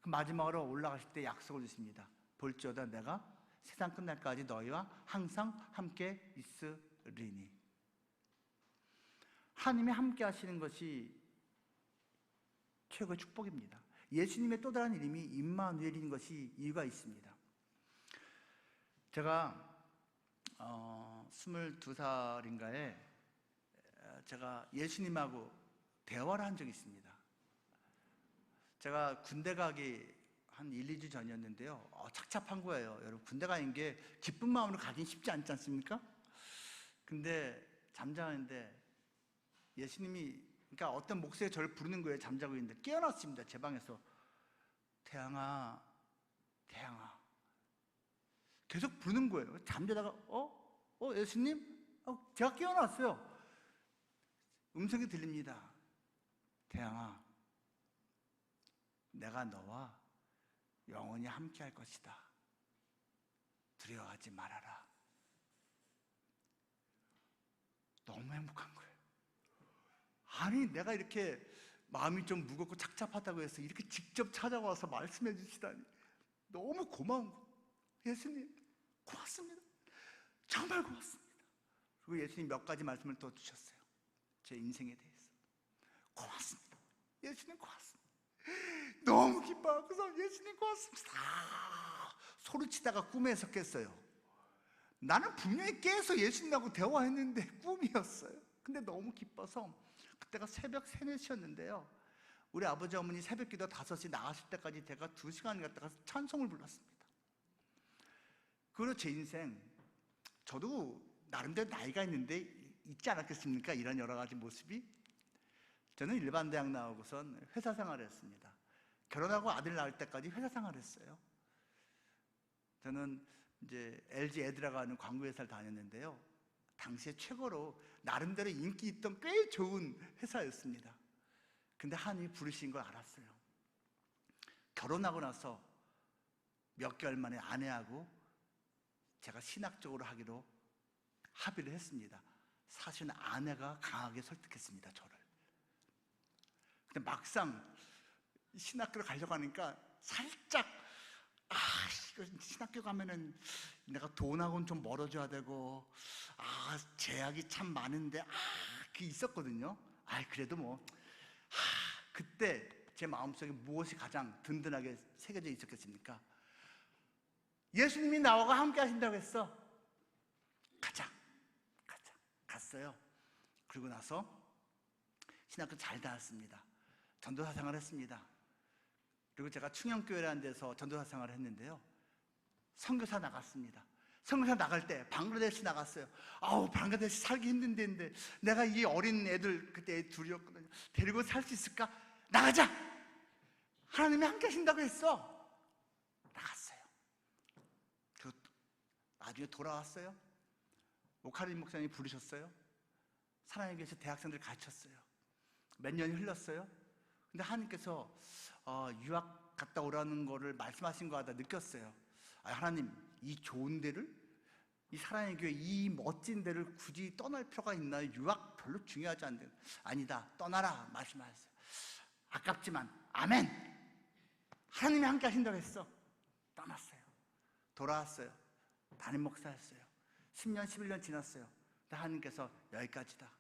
그 마지막으로 올라가실 때 약속을 주십니다. 볼지어다 내가 세상 끝날까지 너희와 항상 함께 있으리니. 하나님이 함께 하시는 것이 최고의 축복입니다. 예수님의 또 다른 이름이 임마누엘인 것이 이유가 있습니다. 제가 22살인가에 제가 예수님하고 대화를 한 적이 있습니다. 제가 군대 가기 한 1, 2주 전이었는데요. 착잡한 거예요. 여러분, 군대 가는 게 기쁜 마음으로 가긴 쉽지 않지 않습니까? 근데 잠자는데 예수님이, 그러니까 어떤 목소리가 저를 부르는 거예요. 잠자고 있는데 깨어났습니다. 제 방에서. 태양아, 태양아. 계속 부르는 거예요. 잠자다가 예수님? 제가 깨어났어요. 음성이 들립니다. 태양아, 내가 너와 영원히 함께 할 것이다. 두려워하지 말아라. 너무 행복한 거예요. 아니, 내가 이렇게 마음이 좀 무겁고 착잡하다고 해서 이렇게 직접 찾아와서 말씀해 주시다니 너무 고마운 거. 예수님 고맙습니다. 정말 고맙습니다. 그리고 예수님 몇 가지 말씀을 또 주셨어요. 제 인생에 대해서. 고맙습니다. 예수님 고맙습니다. 너무 기뻐하고서 예수님 고맙습니다. 소리치다가 꿈에서 깼어요. 나는 분명히 깨서 예수님하고 대화했는데 꿈이었어요. 근데 너무 기뻐서, 그때가 새벽 3, 4시였는데요 우리 아버지 어머니 새벽기도 5시 나가실 때까지 제가 2시간 갔다가 찬송을 불렀습니다. 그리고 제 인생, 저도 나름대로 나이가 있지 않았겠습니까? 이런 여러 가지 모습이. 저는 일반 대학 나오고선 회사 생활을 했습니다. 결혼하고 아들 낳을 때까지 회사 생활을 했어요. 저는 이제 LG 에드라가 하는 광고회사를 다녔는데요, 당시에 최고로 나름대로 인기 있던 꽤 좋은 회사였습니다. 근데 하나님이 부르신 걸 알았어요. 결혼하고 나서 몇 개월 만에 아내하고 제가 신학적으로 하기로 합의를 했습니다. 사실은 아내가 강하게 설득했습니다, 저를. 근데 막상 신학교를 가려고 하니까 살짝 이거 신학교 가면은 내가 돈하고는 좀 멀어져야 되고, 제약이 참 많은데, 그게 있었거든요. 그래도 뭐, 그때 제 마음속에 무엇이 가장 든든하게 새겨져 있었겠습니까? 예수님이 나와 함께 하신다고 했어. 가자. 갔어요. 그리고 나서 신학교 잘 다녔습니다. 전도사 생활을 했습니다. 그리고 제가 충영교회라는 데서 전도사 생활을 했는데요, 선교사 나갔습니다. 선교사 나갈 때 방글라데시 나갔어요. 방글라데시 살기 힘든 데인데 내가 이 어린 애들, 그때 애 둘이었거든요, 데리고 살 수 있을까? 나가자! 하나님이 함께 하신다고 했어. 나갔어요. 그리고 나중에 돌아왔어요. 오카린 목사님이 부르셨어요. 사랑의 교회에서 대학생들 가르쳤어요. 몇 년이 흘렀어요. 근데 하나님께서 유학 갔다 오라는 거를 말씀하신 거 하다 느꼈어요. 하나님, 이 좋은 데를, 이 사랑의 교회 이 멋진 데를 굳이 떠날 필요가 있나요? 유학 별로 중요하지 않은데. 아니다, 떠나라 말씀하셨어요. 아깝지만 아멘, 하나님이 함께 하신다고 했어. 떠났어요. 돌아왔어요. 담임 목사였어요. 10년 11년 지났어요. 근데 하나님께서 여기까지다,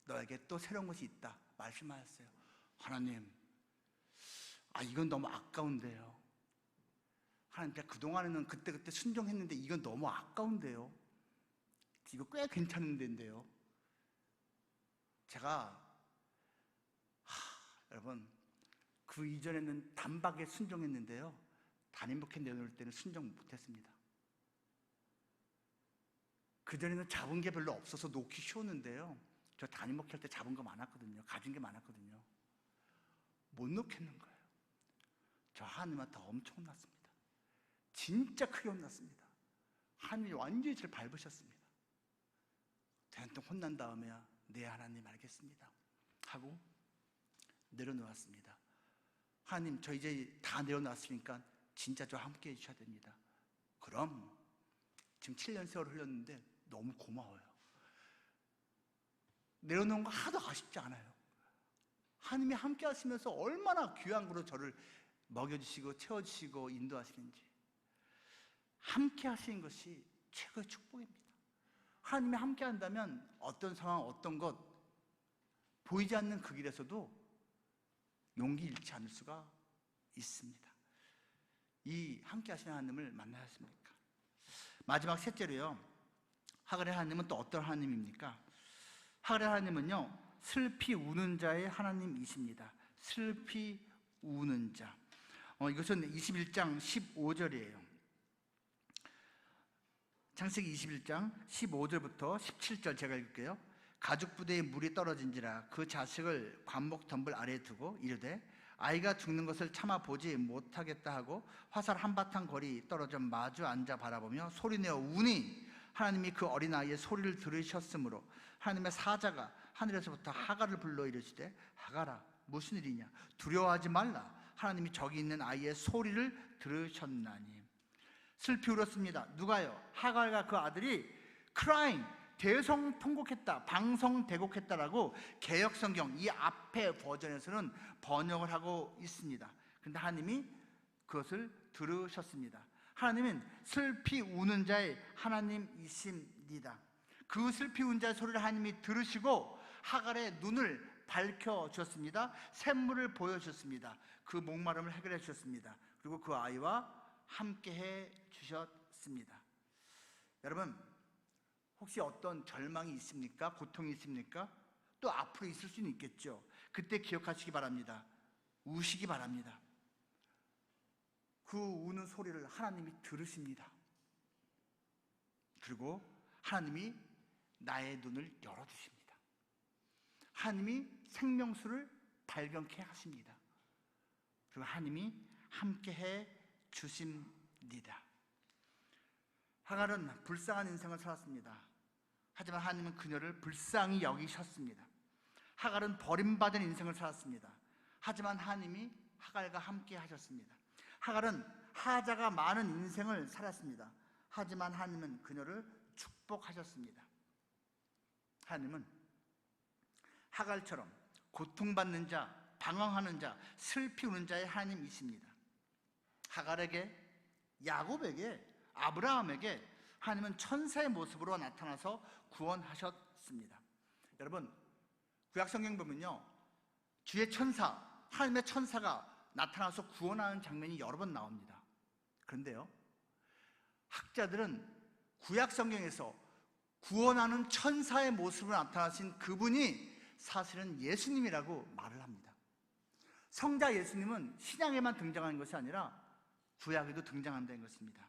너에게 또 새로운 것이 있다 말씀하셨어요. 하나님, 이건 너무 아까운데요. 하나님, 제가 그동안에는 그때 순종했는데 이건 너무 아까운데요. 이거 꽤 괜찮은 데인데요. 제가 여러분, 그 이전에는 단박에 순종했는데요, 담임목회 내놓을 때는 순종 못했습니다. 그전에는 잡은 게 별로 없어서 놓기 쉬웠는데요, 저 담임목회 할 때 잡은 거 많았거든요. 가진 게 많았거든요. 못 놓겠는 거예요. 저 하나님한테 엄청 혼났습니다. 진짜 크게 혼났습니다. 하나님이 완전히 저를 밟으셨습니다. 대한통 혼난 다음에야 네 하나님 알겠습니다 하고 내려놓았습니다. 하나님, 저 이제 다 내려놨으니까 진짜 저와 함께 해주셔야 됩니다. 그럼 지금 7년 세월 흘렸는데 너무 고마워요. 내려놓은 거 하나도 아쉽지 않아요. 하나님이 함께 하시면서 얼마나 귀한 거로 저를 먹여주시고 채워주시고 인도하시는지. 함께 하시는 것이 최고의 축복입니다. 하나님이 함께 한다면 어떤 상황, 어떤 것, 보이지 않는 그 길에서도 용기 잃지 않을 수가 있습니다. 이 함께 하시는 하나님을 만나셨습니까? 마지막 셋째로요, 하갈의 하나님은 또 어떤 하나님입니까? 하갈의 하나님은요, 슬피 우는 자의 하나님이십니다. 슬피 우는 자. 이것은 21장 15절이에요. 창세기 21장 15절부터 17절 제가 읽을게요. 가죽 부대에 물이 떨어진지라 그 자식을 관목 덤불 아래에 두고 이르되 아이가 죽는 것을 참아 보지 못하겠다 하고 화살 한바탕 거리 떨어져 마주 앉아 바라보며 소리내어 우니 하나님이 그 어린아이의 소리를 들으셨으므로 하나님의 사자가 하늘에서부터 하갈을 불러 이르시되 하갈아 무슨 일이냐 두려워하지 말라 하나님이 저기 있는 아이의 소리를 들으셨나니. 슬피 울었습니다. 누가요? 하갈과 그 아들이 crying, 대성통곡했다, 방성대곡했다라고 개역성경 이 앞에 버전에서는 번역을 하고 있습니다. 그런데 하나님이 그것을 들으셨습니다. 하나님은 슬피 우는 자의 하나님이십니다. 그 슬피 우는 자의 소리를 하나님이 들으시고 하갈의 눈을 밝혀주셨습니다. 샘물을 보여주셨습니다. 그 목마름을 해결해 주셨습니다. 그리고 그 아이와 함께해 주셨습니다. 여러분, 혹시 어떤 절망이 있습니까? 고통이 있습니까? 또 앞으로 있을 수는 있겠죠. 그때 기억하시기 바랍니다. 우시기 바랍니다. 그 우는 소리를 하나님이 들으십니다. 그리고 하나님이 나의 눈을 열어주십니다. 하나님이 생명수를 발견케 하십니다. 그리고 하나님이 함께해 주십니다. 하갈은 불쌍한 인생을 살았습니다. 하지만 하나님은 그녀를 불쌍히 여기셨습니다. 하갈은 버림받은 인생을 살았습니다. 하지만 하나님이 하갈과 함께 하셨습니다. 하갈은 하자가 많은 인생을 살았습니다. 하지만 하나님은 그녀를 축복하셨습니다. 하나님은 하갈처럼 고통받는 자, 방황하는 자, 슬피 우는 자의 하나님이십니다. 하갈에게, 야곱에게, 아브라함에게 하나님은 천사의 모습으로 나타나서 구원하셨습니다. 여러분, 구약성경 보면요, 주의 천사, 하나님의 천사가 나타나서 구원하는 장면이 여러 번 나옵니다. 그런데요, 학자들은 구약성경에서 구원하는 천사의 모습으로 나타나신 그분이 사실은 예수님이라고 말을 합니다. 성자 예수님은 신약에만 등장하는 것이 아니라 구약에도 등장한다는 것입니다.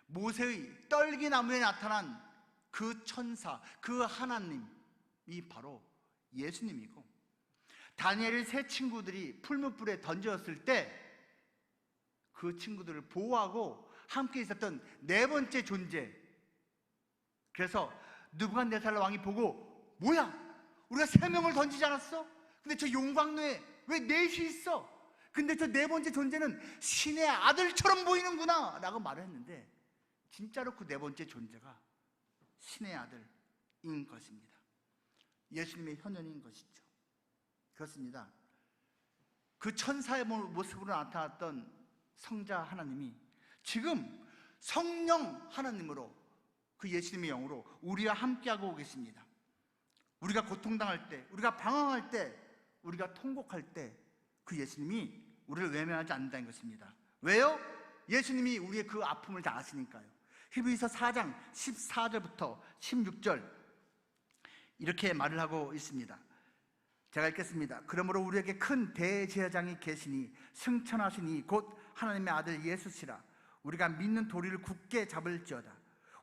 모세의 떨기나무에 나타난 그 천사, 그 하나님이 바로 예수님이고, 다니엘의 세 친구들이 풀무불에 던졌을 때 그 친구들을 보호하고 함께 있었던 네 번째 존재, 그래서 느부갓네살 왕이 보고 뭐야? 우리가 세 명을 던지지 않았어? 근데 저 용광로에 왜 넷이 있어? 근데 저 네 번째 존재는 신의 아들처럼 보이는구나 라고 말을 했는데, 진짜로 그 네 번째 존재가 신의 아들인 것입니다. 예수님의 현현인 것이죠. 그렇습니다. 그 천사의 모습으로 나타났던 성자 하나님이 지금 성령 하나님으로, 그 예수님의 영으로 우리와 함께하고 계십니다. 우리가 고통당할 때, 우리가 방황할 때, 우리가 통곡할 때 그 예수님이 우리를 외면하지 않는다는 것입니다. 왜요? 예수님이 우리의 그 아픔을 다 아시니까요. 히브리서 4장 14절부터 16절 이렇게 말을 하고 있습니다. 제가 읽겠습니다. 그러므로 우리에게 큰 대제사장이 계시니 승천하시니 곧 하나님의 아들 예수시라. 우리가 믿는 도리를 굳게 잡을지어다.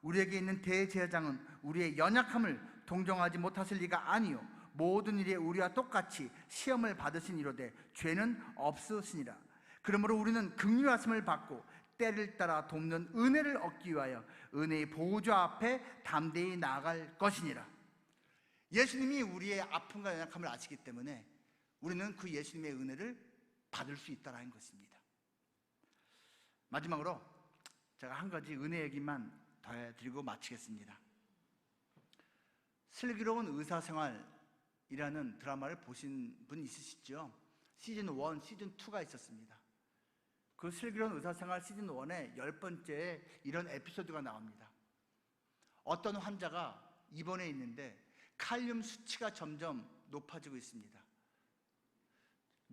우리에게 있는 대제사장은 우리의 연약함을 동정하지 못하실 리가 아니요 모든 일에 우리와 똑같이 시험을 받으신 이로되 죄는 없으시니라. 그러므로 우리는 긍휼하심을 받고 때를 따라 돕는 은혜를 얻기 위하여 은혜의 보좌 앞에 담대히 나아갈 것이니라. 예수님이 우리의 아픔과 연약함을 아시기 때문에 우리는 그 예수님의 은혜를 받을 수 있다는 것입니다. 마지막으로 제가 한 가지 은혜 얘기만 더 해드리고 마치겠습니다. 슬기로운 의사생활이라는 드라마를 보신 분 있으시죠? 시즌 1, 시즌 2가 있었습니다. 그 슬기로운 의사생활 시즌 1의 10번째에 이런 에피소드가 나옵니다. 어떤 환자가 입원해 있는데 칼륨 수치가 점점 높아지고 있습니다.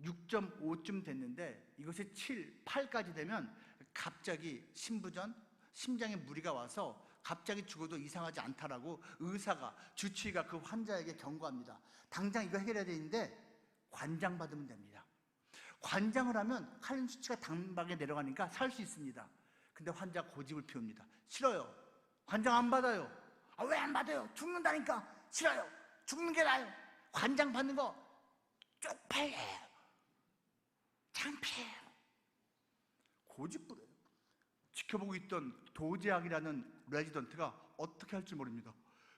6.5쯤 됐는데 이것이 7, 8까지 되면 갑자기 심부전, 심장에 무리가 와서 갑자기 죽어도 이상하지 않다라고 의사가, 주치의가 그 환자에게 경고합니다. 당장 이거 해결해야 되는데 관장받으면 됩니다. 관장을 하면 칼륨 수치가 단박에 내려가니까 살 수 있습니다. 근데 환자가 고집을 피웁니다. 싫어요. 관장 안 받아요. 왜 안 받아요? 죽는다니까. 싫어요. 죽는 게 나아요. 관장 받는 거 쪽팔려요. 창피해요. 고집 부려요. 지켜보고 있던 도제학이라는 레지던트가 어떻게 할지 모릅니다.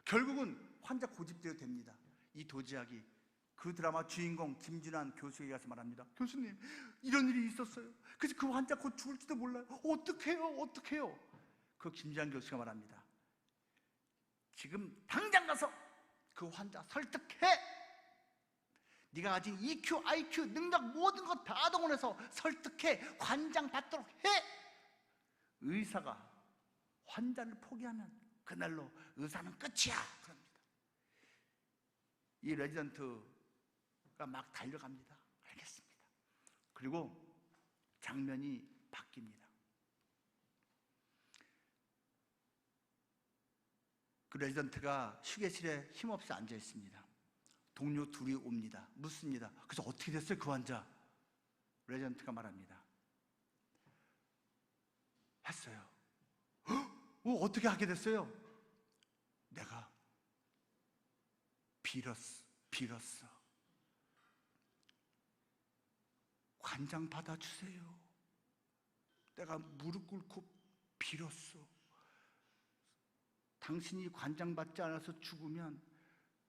결국은 환자 고집대로 됩니다. 이 도제학이 그 드라마 주인공 김준환 교수에게 가서 말합니다. 교수님, 이런 일이 있었어요. 그래서 그 환자 곧 죽을지도 몰라요. 어떡해요? 그 김준환 교수가 말합니다. 지금 당장 가서 그 환자 설득해. 네가 가진 EQ, IQ, 능력 모든 것 다 동원해서 설득해. 관장 받도록 해. 의사가 환자를 포기하면 그날로 의사는 끝이야. 그럽니다. 이 레지던트가 막 달려갑니다. 알겠습니다. 그리고 장면이 바뀝니다. 그 레지던트가 휴게실에 힘없이 앉아 있습니다. 동료 둘이 옵니다. 묻습니다. 그래서 어떻게 됐어요, 그 환자? 레지던트가 말합니다. 했어요. 어떻게 하게 됐어요? 내가 빌었어. 관장 받아주세요. 내가 무릎 꿇고 빌었어. 당신이 관장 받지 않아서 죽으면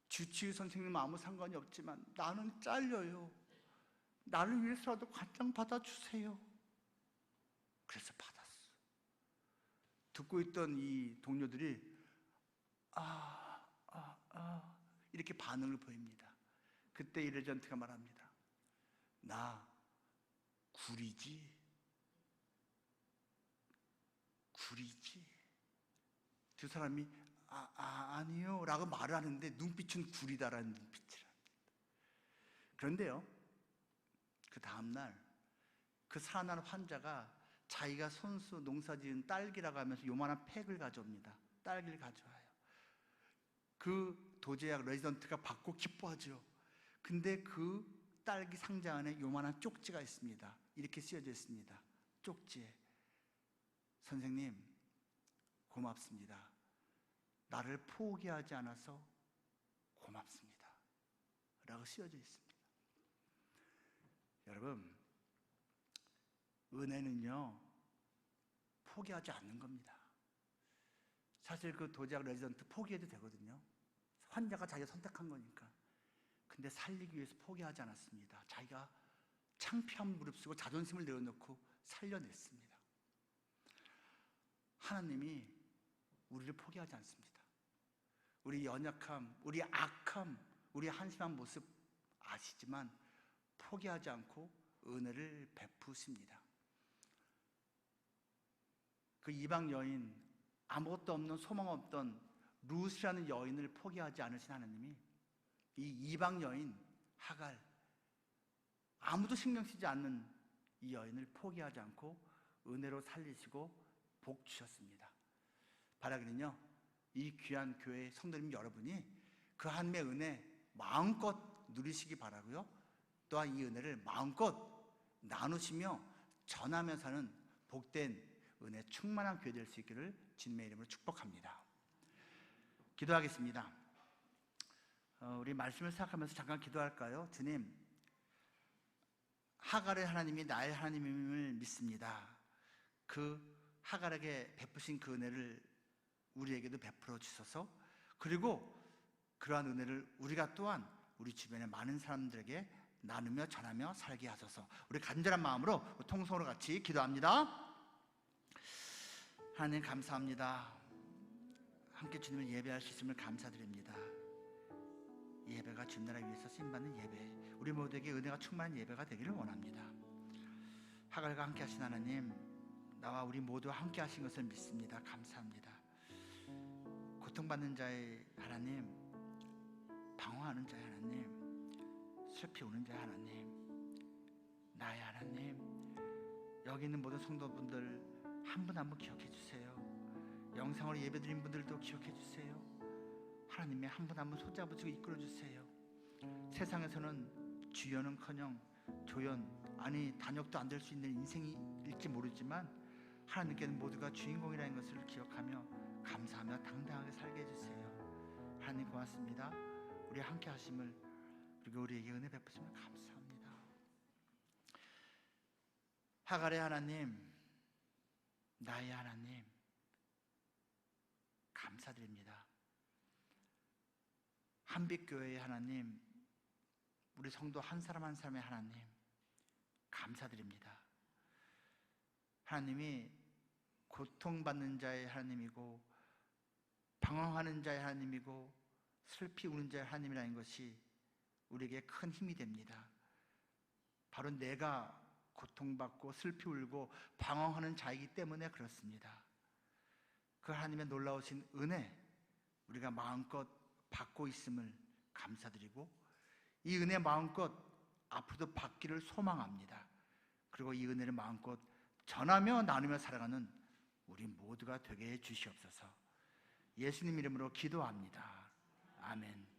주치의 선생님은 아무 상관이 없지만 나는 잘려요. 나를 위해서라도 관장 받아주세요. 그래서 받았어. 듣고 있던 이 동료들이 이렇게 반응을 보입니다. 그때 이 레지던트가 말합니다. 나 구리지. 두 사람이 아니요 라고 말을 하는데 눈빛은 구리다라는 눈빛이랍니다. 그런데요, 그 다음날 그 살아난 환자가 자기가 손수 농사지은 딸기라고 하면서 요만한 팩을 가져옵니다. 딸기를 가져와요. 그 도제약 레지던트가 받고 기뻐하죠. 근데 그 딸기 상자 안에 요만한 쪽지가 있습니다. 이렇게 쓰여져 있습니다. 쪽지에 선생님 고맙습니다. 나를 포기하지 않아서 고맙습니다. 라고 쓰여져 있습니다. 여러분, 은혜는요, 포기하지 않는 겁니다. 사실 그 도제약 레지던트 포기해도 되거든요. 환자가 자기가 선택한 거니까. 근데 살리기 위해서 포기하지 않았습니다. 자기가 창피함 무릅쓰고 자존심을 내려놓고 살려냈습니다. 하나님이 우리를 포기하지 않습니다. 우리 연약함, 우리 악함, 우리 한심한 모습 아시지만 포기하지 않고 은혜를 베푸십니다. 그 이방 여인, 아무것도 없는 소망 없던 룻이라는 여인을 포기하지 않으신 하나님이 이 이방 여인 하갈, 아무도 신경 쓰지 않는 이 여인을 포기하지 않고 은혜로 살리시고 복 주셨습니다. 바라기는요, 이 귀한 교회 성도님 여러분이 그 하나님의 은혜 마음껏 누리시기 바라고요. 또한 이 은혜를 마음껏 나누시며 전하며 사는 복된 은혜 충만한 교회 될 수 있기를 주님의 이름으로 축복합니다. 기도하겠습니다. 우리 말씀을 생각하면서 잠깐 기도할까요? 주님, 하갈의 하나님이 나의 하나님임을 믿습니다. 그 하갈에게 베푸신 그 은혜를 우리에게도 베풀어 주셔서, 그리고 그러한 은혜를 우리가 또한 우리 주변의 많은 사람들에게 나누며 전하며 살게 하소서. 우리 간절한 마음으로 통성으로 같이 기도합니다. 하나님 감사합니다. 함께 주님을 예배할 수 있음을 감사드립니다. 이 예배가 주님 나라 위해서 쓰임받는 예배, 우리 모두에게 은혜가 충만한 예배가 되기를 원합니다. 하갈과 함께 하신 하나님, 나와 우리 모두와 함께 하신 것을 믿습니다. 감사합니다. 고통받는 자의 하나님, 방황하는 자의 하나님, 슬피 우는 자의 하나님, 나의 하나님, 여기 있는 모든 성도분들 한 분 한 분 기억해 주세요. 영상으로 예배드린 분들도 기억해 주세요. 하나님의 한 분 한 분 손잡으시고 이끌어 주세요. 세상에서는 주여는커녕 조연, 아니 단역도 안 될 수 있는 인생일지 모르지만 하나님께는 모두가 주인공이라는 것을 기억하며 감사하며 당당하게 살게 해주세요. 하나님 고맙습니다. 우리 함께 하심을, 그리고 우리에게 은혜 베푸심을 감사합니다. 하갈의 하나님, 나의 하나님, 감사드립니다. 한빛교회의 하나님, 우리 성도 한 사람 한 사람의 하나님, 감사드립니다. 하나님이 고통받는 자의 하나님이고 방황하는 자의 하나님이고 슬피 우는 자의 하나님이라는 것이 우리에게 큰 힘이 됩니다. 바로 내가 고통받고 슬피 울고 방황하는 자이기 때문에 그렇습니다. 그 하나님의 놀라우신 은혜, 우리가 마음껏 받고 있음을 감사드리고 이 은혜 마음껏 앞으로도 받기를 소망합니다. 그리고 이 은혜를 마음껏 전하며 나누며 살아가는 우리 모두가 되게 해 주시옵소서. 예수님 이름으로 기도합니다. 아멘.